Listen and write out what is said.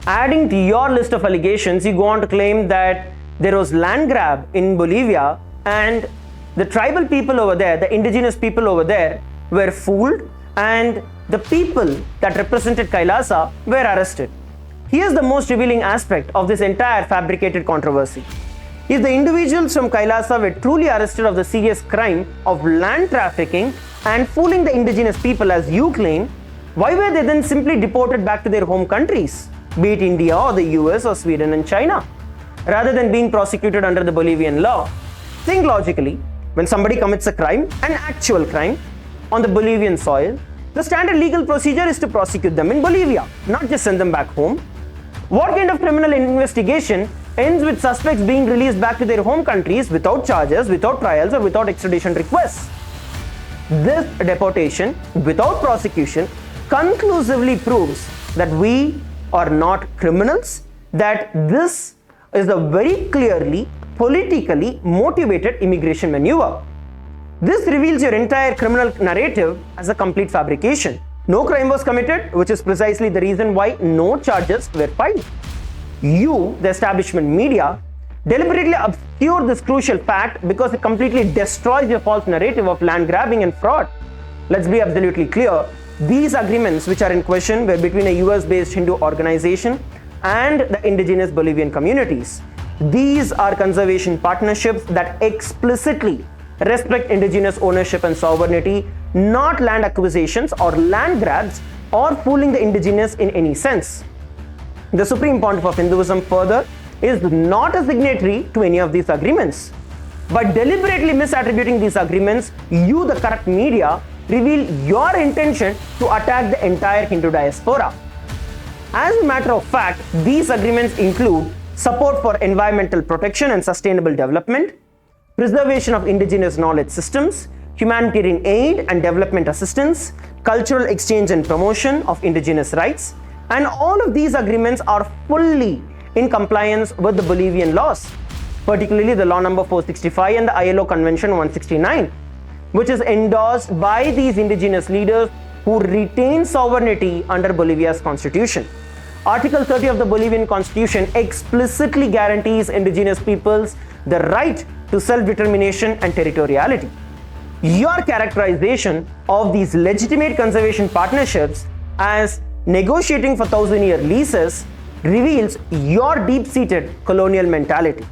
Adding to your list of allegations, you go on to claim that there was land grab in Bolivia and the tribal people over there, the indigenous people over there, were fooled and the people that represented Kailasa were arrested. Here's the most revealing aspect of this entire fabricated controversy. If the individuals from Kailasa were truly arrested of the serious crime of land trafficking and fooling the indigenous people as you claim, why were they then simply deported back to their home countries, be it India or the US or Sweden and China, rather than being prosecuted under the Bolivian law? Think logically. When somebody commits a crime, an actual crime, on the Bolivian soil, the standard legal procedure is to prosecute them in Bolivia, not just send them back home. What kind of criminal investigation ends with suspects being released back to their home countries without charges, without trials, or without extradition requests? This deportation, without prosecution, conclusively proves that we are not criminals, that this is a very clearly politically motivated immigration maneuver. This reveals your entire criminal narrative as a complete fabrication. No crime was committed, which is precisely the reason why no charges were filed. You, the establishment media, deliberately obscure this crucial fact because it completely destroys your false narrative of land grabbing and fraud. Let's be absolutely clear. These agreements which are in question were between a US-based Hindu organization and the indigenous Bolivian communities. These are conservation partnerships that explicitly respect indigenous ownership and sovereignty, not land acquisitions or land grabs or fooling the indigenous in any sense. The Supreme Pontiff of Hinduism further is not a signatory to any of these agreements. By deliberately misattributing these agreements, you, the corrupt media, reveal your intention to attack the entire Hindu diaspora. As a matter of fact, these agreements include support for environmental protection and sustainable development, preservation of indigenous knowledge systems, humanitarian aid and development assistance, cultural exchange and promotion of indigenous rights, and all of these agreements are fully in compliance with the Bolivian laws, particularly the law number 465 and the ILO Convention 169, which is endorsed by these indigenous leaders who retain sovereignty under Bolivia's constitution. Article 30 of the Bolivian Constitution explicitly guarantees indigenous peoples the right to self-determination and territoriality. Your characterization of these legitimate conservation partnerships as negotiating for 1,000-year leases reveals your deep-seated colonial mentality.